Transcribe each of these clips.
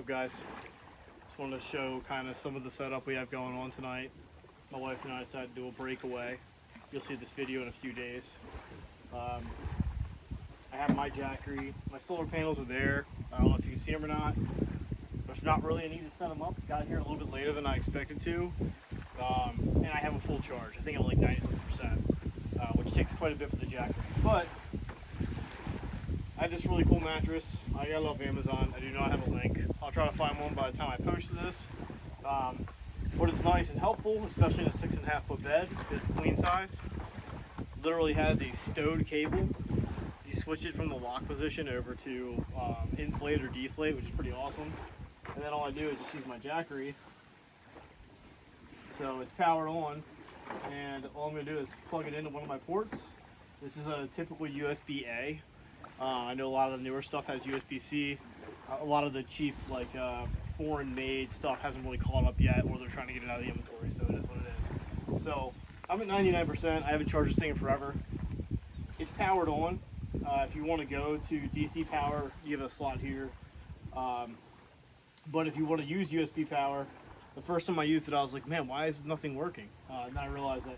up, guys? Just wanted to show kind of some of the setup we have going on tonight. My wife and I decided to do a breakaway. You'll see this video in a few days. I have my Jackery. My solar panels are there. I don't know if you can see them or not. There's not really a need to set them up. Got here a little bit later than I expected to. And I have a full charge. I think I'm like 97%, which takes quite a bit for the Jackery. But I have this really cool mattress. I got it off Amazon. I do not have a link. I'll try to find one by the time I post this. But it's nice and helpful, especially in a 6.5 foot bed. It's queen size. Literally has a stowed cable. You switch it from the lock position over to inflate or deflate, which is pretty awesome. And then all I do is just use my Jackery. So it's powered on, and all I'm going to do is plug it into one of my ports. This is a typical USB-A. I know a lot of the newer stuff has USB-C. A lot of the cheap, like foreign-made stuff hasn't really caught up yet, or they're trying to get it out of the inventory, so it is what it is. So I'm at 99%. I haven't charged this thing in forever. It's powered on. If you want to go to DC power, you have a slot here. But if you want to use USB power, the first time I used it, I was like, man, why is nothing working? And I realized that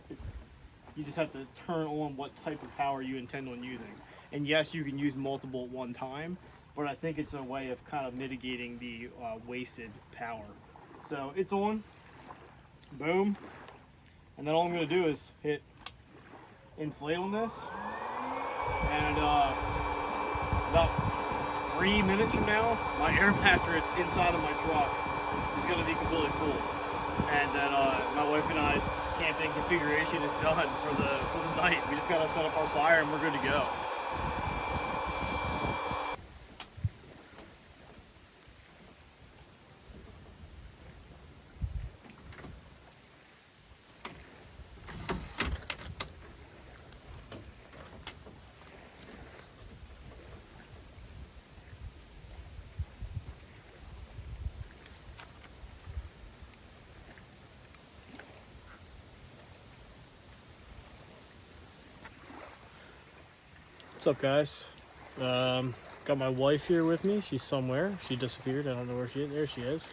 you just have to turn on what type of power you intend on using. And yes, you can use multiple at one time, but I think it's a way of kind of mitigating the wasted power. So it's on, boom, and then all I'm going to do is hit inflate on this, and about 3 minutes from now, my air mattress inside of my truck is going to be completely full, and then my wife and I's camping configuration is done for the night. We just got to set up our fire and we're good to go. What's up, guys? Got my wife here with me. She's somewhere. She disappeared. I don't know where she is. There she is.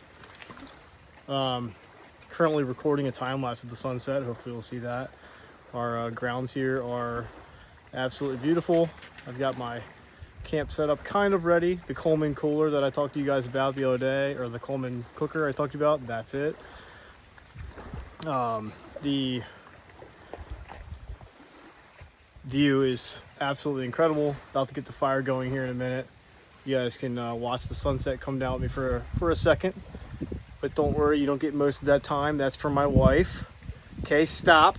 Currently recording a time lapse of the sunset. Hopefully you'll see that. Our grounds here are absolutely beautiful. I've got my camp setup kind of ready. The Coleman cooler that I talked to you guys about the other day, or the Coleman cooker I talked to you about, that's it. The view is absolutely incredible. About to get the fire going here in a minute. You guys can watch the sunset come down with me for a second, but don't worry, you don't get most of that time. That's for my wife. Okay, stop.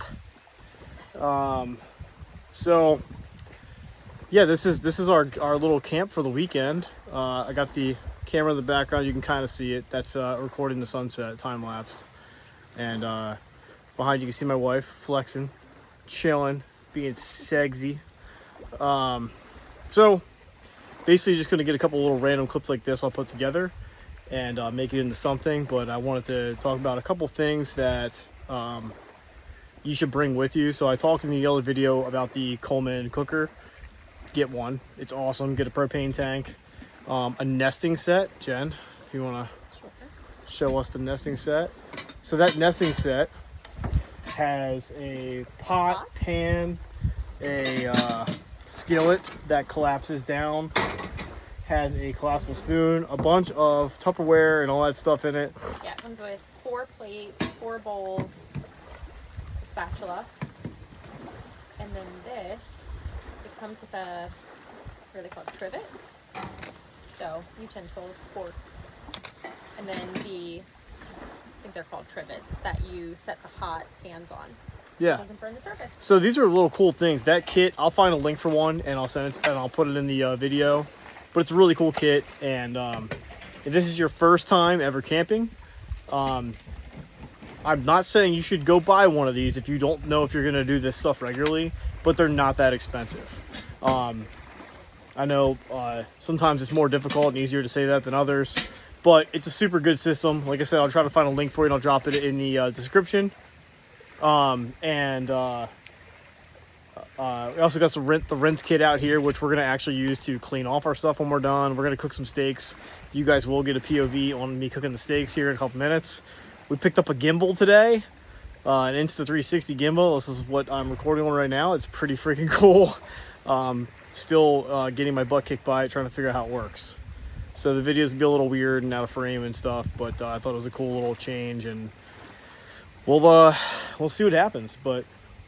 So yeah, this is our little camp for the weekend. I got the camera in the background. You can kind of see it. That's recording the sunset, time lapsed. And behind you can see my wife flexing, chilling, being sexy. So basically just going to get a couple little random clips like this I'll put together and make it into something. But I wanted to talk about a couple things that you should bring with you. So I talked in the other video about the Coleman cooker. Get one. It's awesome. Get a propane tank. A nesting set. Jen, if you want to show us the nesting set. So that nesting set has a pot, pan, a skillet that collapses down, has a collapsible spoon, a bunch of Tupperware and all that stuff in it. Yeah, it comes with 4 plates, 4 bowls, a spatula, and then this, it comes with a, what are they called, trivets? So, utensils, forks, and then I think they're called trivets, that you set the hot pans on. Yeah. So it doesn't burn the surface. So these are little cool things. That kit, I'll find a link for one and I'll send it and I'll put it in the video. But it's a really cool kit, and if this is your first time ever camping, I'm not saying you should go buy one of these if you don't know if you're going to do this stuff regularly, but they're not that expensive. I know sometimes it's more difficult and easier to say that than others, but it's a super good system. Like I said, I'll try to find a link for you and I'll drop it in the description. We also got the rinse kit out here, which we're going to actually use to clean off our stuff when we're done. We're going to cook some steaks. You guys will get a POV on me cooking the steaks here in a couple minutes. We picked up a gimbal today, an Insta360 gimbal. This is what I'm recording on right now. It's pretty freaking cool. Still getting my butt kicked by it, trying to figure out how it works. So the videos will be a little weird and out of frame and stuff, but I thought it was a cool little change, and we'll see what happens. But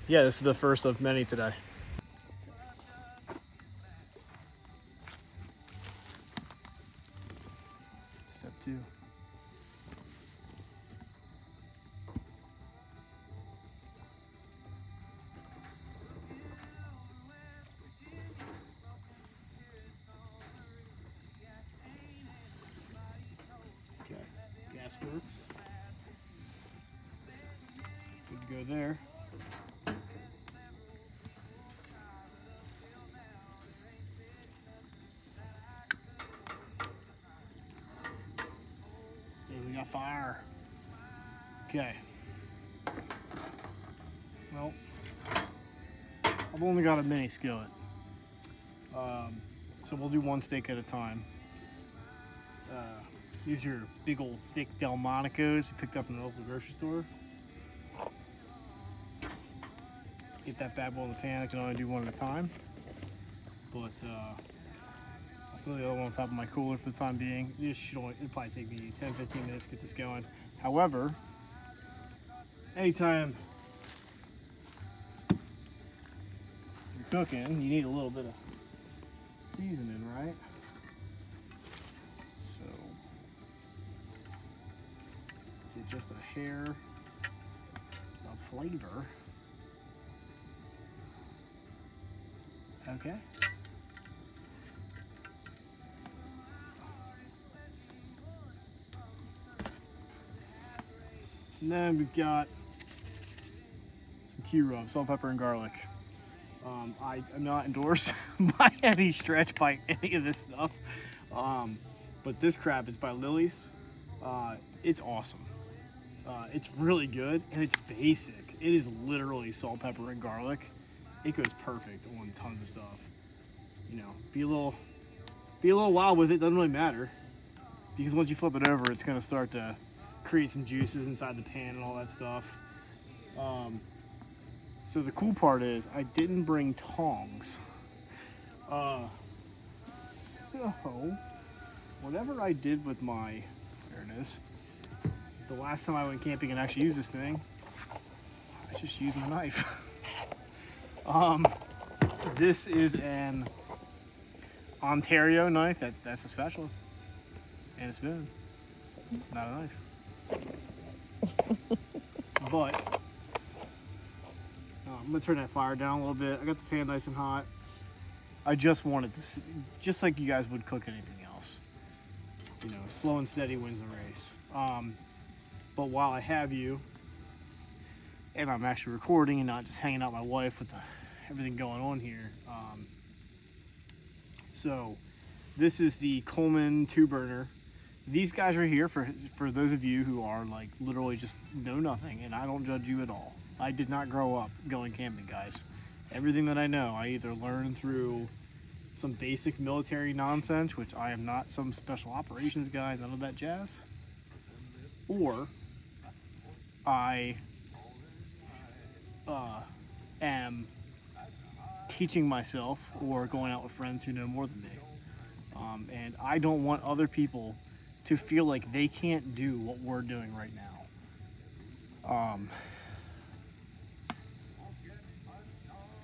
yeah, this is the first of many today. Step 2. Okay, gas works. Good to go there. We got fire. Okay. Well, I've only got a mini skillet. So we'll do one steak at a time. These are big old thick Delmonicos you picked up in the local grocery store. Get that bad boy in the pan. I can only do one at a time. But I'll throw the other one on top of my cooler for the time being. It'll probably take me 10-15 minutes to get this going. However, anytime you're cooking, you need a little bit of seasoning, right? So get just a hair of flavor. Okay. And then we've got some Q-rub, salt, pepper, and garlic. I am not endorsed by any stretch by any of this stuff. But this crap is by Lily's. It's awesome. It's really good, and it's basic. It is literally salt, pepper, and garlic. It goes perfect on tons of stuff. You know, be a little wild with it. Doesn't really matter, because once you flip it over, it's gonna start to create some juices inside the pan and all that stuff. So the cool part is I didn't bring tongs. So whatever I did with my, there it is. The last time I went camping and actually used this thing, I just used my knife. This is an Ontario knife. That's a spatula and a spoon, not a knife. But I'm gonna turn that fire down a little bit. I got the pan nice and hot. I just wanted to, just like you guys would cook anything else. You know, slow and steady wins the race. But while I have you, and I'm actually recording and not just hanging out my wife with everything going on here. So this is the Coleman 2-burner. These guys right here, for those of you who are like literally just know nothing, and I don't judge you at all. I did not grow up going camping, guys. Everything that I know, I either learned through some basic military nonsense, which I am not some special operations guy, none of that jazz, or I am teaching myself or going out with friends who know more than me. And I don't want other people to feel like they can't do what we're doing right now.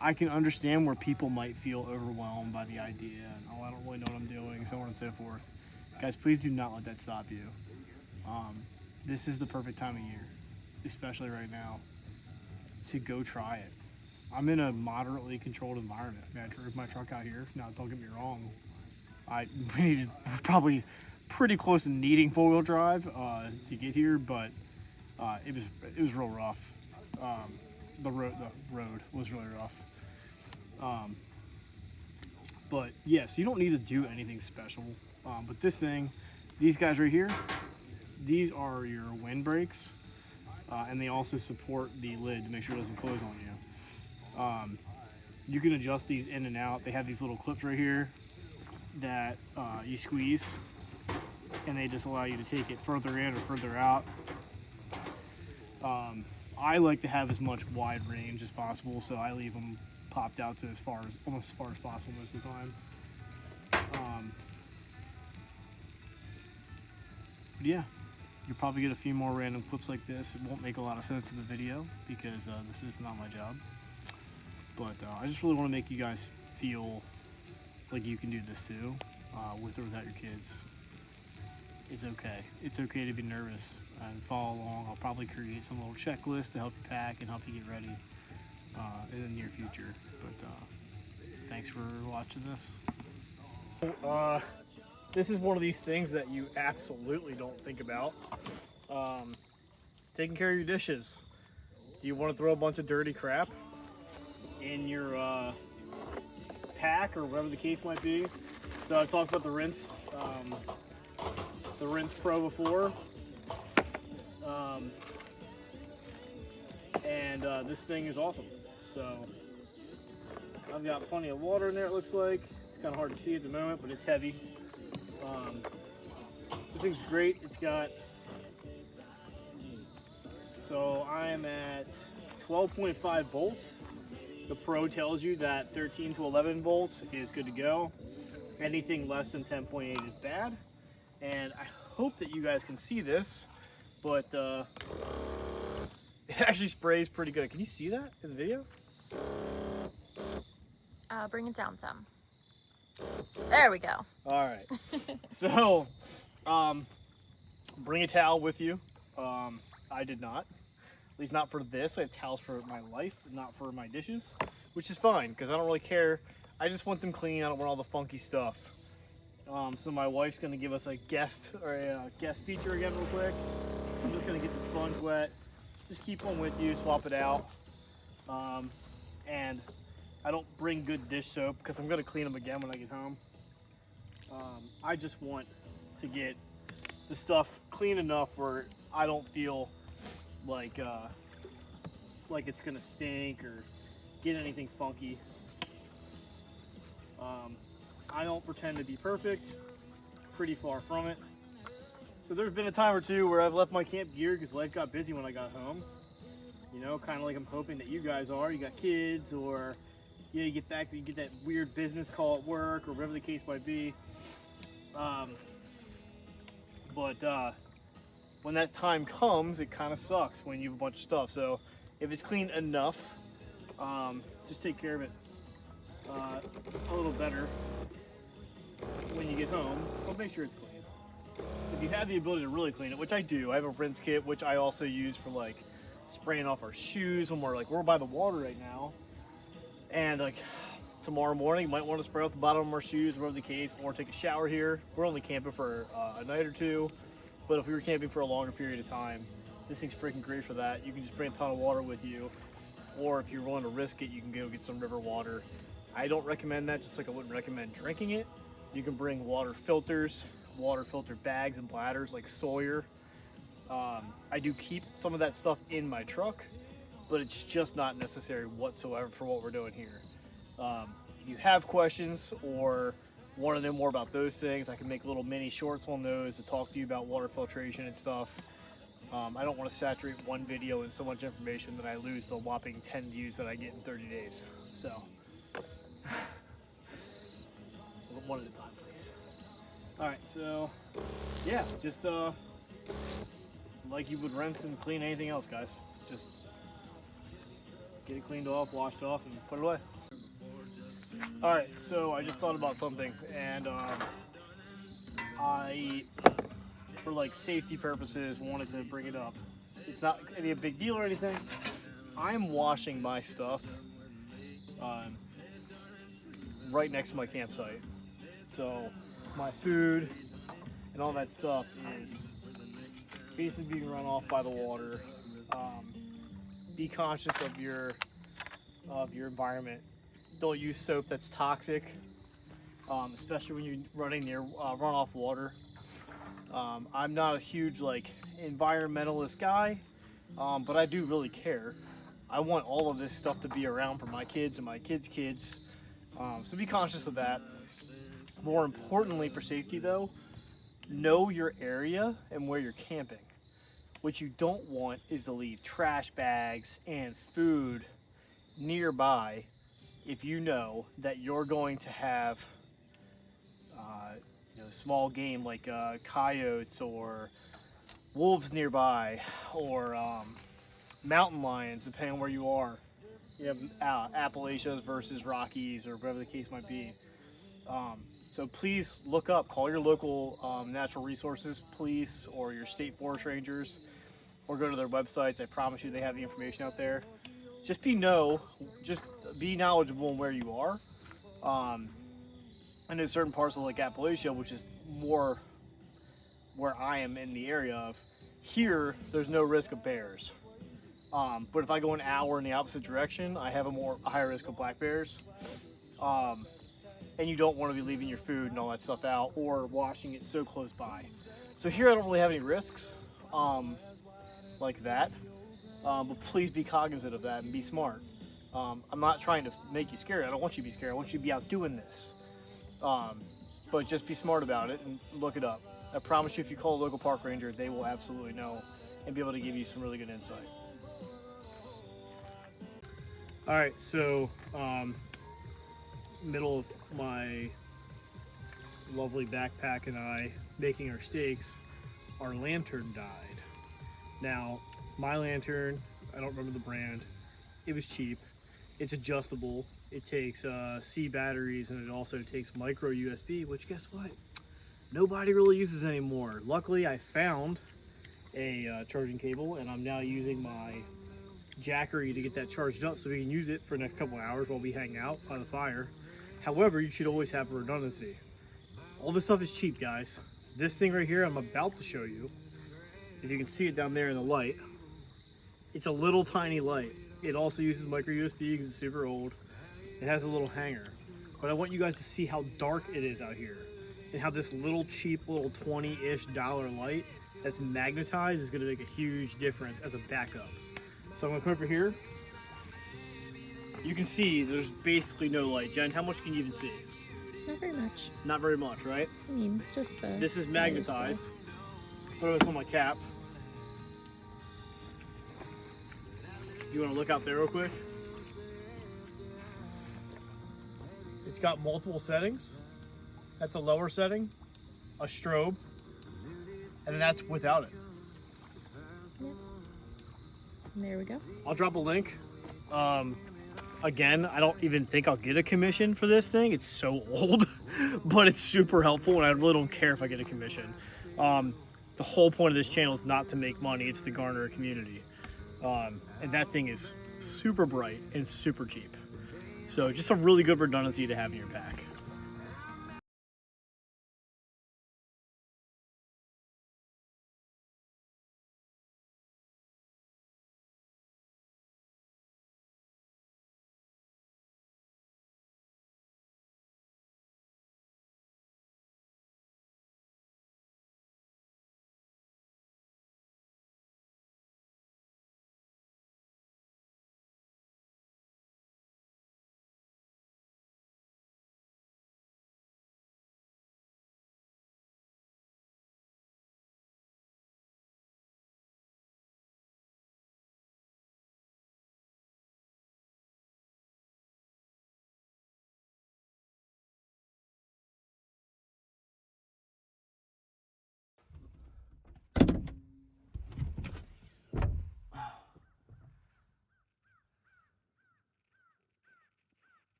I can understand where people might feel overwhelmed by the idea and, oh, I don't really know what I'm doing, so on and so forth. Guys, please do not let that stop you. This is the perfect time of year, especially right now, to go try it. I'm in a moderately controlled environment. I mean, I drove my truck out here. Now, don't get me wrong. We needed probably pretty close to needing 4-wheel drive to get here, but it was real rough. The road was really rough. But yes, you don't need to do anything special. But this thing, these guys right here, these are your windbreaks, and they also support the lid to make sure it doesn't close on you. You can adjust these in and out. They have these little clips right here that you squeeze, and they just allow you to take it further in or further out. I like to have as much wide range as possible, so I leave them popped out to almost as far as possible most of the time. But yeah, you'll probably get a few more random clips like this. It won't make a lot of sense in the video because this is not my job. But I just really want to make you guys feel like you can do this too, with or without your kids. It's okay. It's okay to be nervous and follow along. I'll probably create some little checklist to help you pack and help you get ready in the near future. But thanks for watching this. This is one of these things that you absolutely don't think about. Taking care of your dishes. Do you want to throw a bunch of dirty crap in your pack or whatever the case might be? So I talked about the Rinse Pro before. This thing is awesome. So I've got plenty of water in there, it looks like. It's kind of hard to see at the moment, but it's heavy. This thing's great. It's got, so I'm at 12.5 volts. The Pro tells you that 13 to 11 volts is good to go. Anything less than 10.8 is bad. And I hope that you guys can see this, but it actually sprays pretty good. Can you see that in the video? Bring it down some. There we go. All right. So, bring a towel with you. I did not. At least not for this. I have towels for my life, not for my dishes, which is fine because I don't really care. I just want them clean. I don't want all the funky stuff. So my wife's gonna give us a guest feature again real quick. I'm just gonna get the sponge wet. Just keep one with you, swap it out. And I don't bring good dish soap because I'm gonna clean them again when I get home. I just want to get the stuff clean enough where I don't feel like it's gonna stink or get anything funky. I don't pretend to be perfect, pretty far from it. So there's been a time or two where I've left my camp gear because life got busy when I got home. You know, kind of like I'm hoping that you guys are. You got kids, or you get back to, you get that weird business call at work or whatever the case might be. When that time comes, it kind of sucks when you have a bunch of stuff. So if it's clean enough, just take care of it a little better when you get home, but make sure it's clean. If you have the ability to really clean it, which I do, I have a rinse kit, which I also use for like spraying off our shoes when we're by the water right now. And like tomorrow morning, you might want to spray off the bottom of our shoes, whatever the case, or take a shower here. We're only camping for a night or two, but if we were camping for a longer period of time, this thing's freaking great for that. You can just bring a ton of water with you, or if you're willing to risk it, you can go get some river water. I don't recommend that, just like I wouldn't recommend drinking it. You can bring water filters, water filter bags and bladders like Sawyer. I do keep some of that stuff in my truck, but it's just not necessary whatsoever for what we're doing here. If you have questions or want to know more about those things, I can make little mini shorts on those to talk to you about water filtration and stuff. I don't want to saturate one video in so much information that I lose the whopping 10 views that I get in 30 days. So, one at a time, please. All right, so yeah, just like you would rinse and clean anything else, guys. Just get it cleaned off, washed off, and put it away. All right, so I just thought about something, and I, for like safety purposes, wanted to bring it up. It's not any big deal or anything. I'm washing my stuff right next to my campsite. So my food and all that stuff is basically being run off by the water. Be conscious of your environment. Don't use soap that's toxic, especially when you're running near runoff water. I'm not a huge like environmentalist guy, but I do really care. I want all of this stuff to be around for my kids and my kids' kids. So be conscious of that. More importantly for safety though, know your area and where you're camping. What you don't want is to leave trash bags and food nearby if you know that you're going to have small game like coyotes or wolves nearby, or mountain lions, depending on where you are. You have Appalachias versus Rockies, or whatever the case might be. So please look up, call your local natural resources police or your state forest rangers, or go to their websites. I promise you they have the information out there. Just be knowledgeable in where you are. And there's certain parts of like Appalachia, which is more where I am in the area of. Here, there's no risk of bears. But if I go an hour in the opposite direction, I have a higher risk of black bears. And you don't want to be leaving your food and all that stuff out or washing it so close by. So here I don't really have any risks like that. But please be cognizant of that and be smart. I'm not trying to make you scared. I don't want you to be scared. I want you to be out doing this. But just be smart about it and look it up. I promise you, if you call a local park ranger, they will absolutely know and be able to give you some really good insight. All right, so middle of my lovely backpack and I making our steaks, our lantern died. Now, my lantern, I don't remember the brand. It was cheap. It's adjustable. It takes C batteries, and it also takes micro USB, which guess what? Nobody really uses anymore. Luckily, I found a charging cable, and I'm now using my Jackery to get that charged up so we can use it for the next couple of hours while we hang out by the fire. However, you should always have redundancy. All this stuff is cheap, guys. This thing right here I'm about to show you, if you can see it down there in the light, it's a little tiny light. It also uses micro USB because it's super old. It has a little hanger. But I want you guys to see how dark it is out here and how this little cheap little $20-ish light that's magnetized is going to make a huge difference as a backup. So I'm going to come over here. You can see there's basically no light. Jen, how much can you even see? Not very much. Not very much, right? I mean, just the... This is magnetized. Put this on my cap. You want to look out there real quick? It's got multiple settings. That's a lower setting, a strobe, and then that's without it. Yep. And there we go. I'll drop a link. Again, I don't even think I'll get a commission for this thing. It's so old, but it's super helpful, and I really don't care if I get a commission. The whole point of this channel is not to make money. It's to garner a community. And that thing is super bright and super cheap. So just a really good redundancy to have in your pack.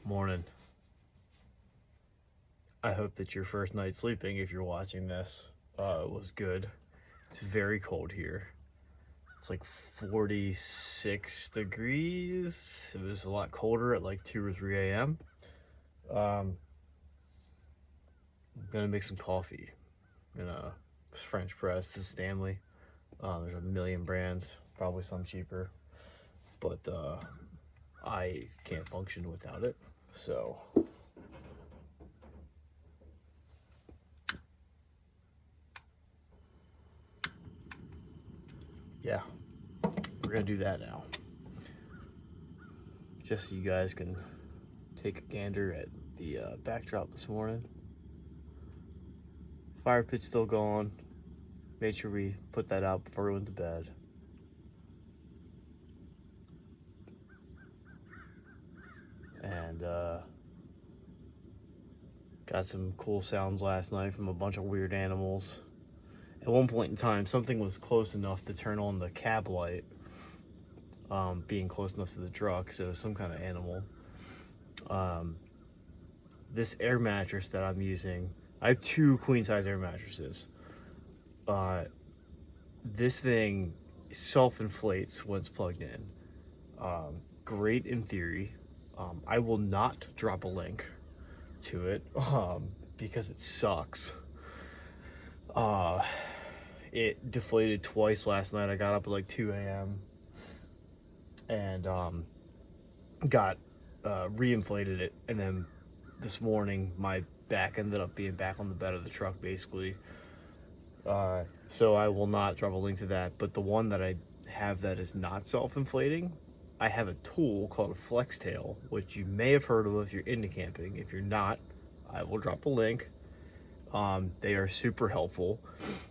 Morning. I hope that your first night sleeping, if you're watching this, was good. It's very cold here. It's like 46 degrees. It was a lot colder at like 2 or 3 a.m. I'm gonna make some coffee in a French press. This is Stanley. There's a million brands, probably some cheaper, but I can't function without it. So yeah, we're gonna do that now. Just so you guys can take a gander at the backdrop this morning. Fire pit's still going. Made sure we put that out before we went to bed. And got some cool sounds last night from a bunch of weird animals. At one point in time, something was close enough to turn on the cab light, being close enough to the truck, so some kind of animal. This air mattress that I'm using, I have 2 queen size air mattresses. This thing self-inflates when it's plugged in. Great in theory. I will not drop a link to it because it sucks. It deflated twice last night. I got up at like 2 a.m. and got reinflated it, and then this morning my back ended up being back on the bed of the truck basically. So I will not drop a link to that, but the one that I have that is not self-inflating, I have a tool called a Flextail, which you may have heard of if you're into camping. If you're not, I will drop a link. They are super helpful,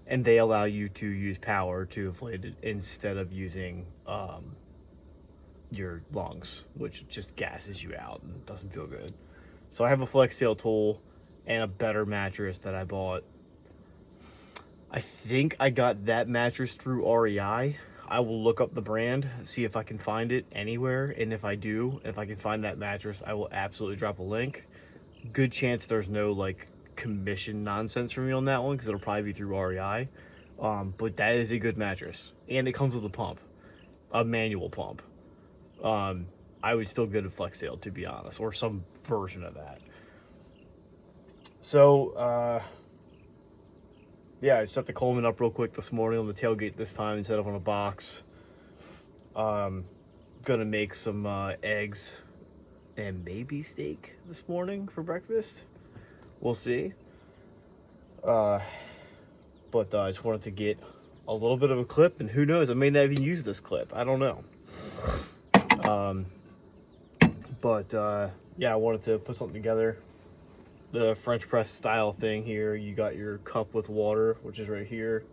and they allow you to use power to inflate it instead of using your lungs, which just gasses you out and doesn't feel good. So I have a Flextail tool and a better mattress that I bought. I think I got that mattress through REI. I will look up the brand, see if I can find it anywhere, and if I do, if I can find that mattress, I will absolutely drop a link. Good chance there's no like commission nonsense for me on that one, because it'll probably be through REI. But that is a good mattress, and it comes with a pump, a manual pump. I would still get a Flextail, to be honest, or some version of that. So yeah, I set the Coleman up real quick this morning on the tailgate this time instead of on a box. Gonna make some eggs and maybe steak this morning for breakfast. We'll see. But I just wanted to get a little bit of a clip, and who knows, I may not even use this clip. I don't know. Yeah, I wanted to put something together. The French press style thing here. You got your cup with water, which is right here,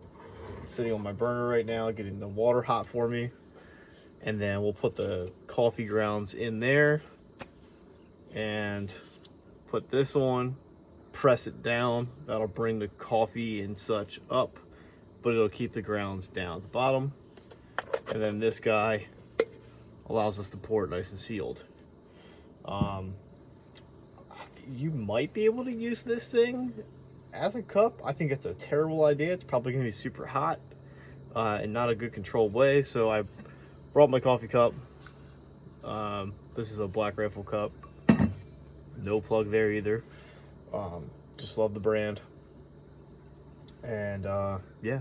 sitting on my burner right now, getting the water hot for me. And then we'll put the coffee grounds in there and put this on, press it down. That'll bring the coffee and such up, but it'll keep the grounds down at the bottom. And then this guy allows us to pour it nice and sealed. You might be able to use this thing as a cup. I think it's a terrible idea. It's probably going to be super hot and not a good controlled way. So I brought my coffee cup. This is a Black Rifle cup. No plug there either. Just love the brand. And yeah,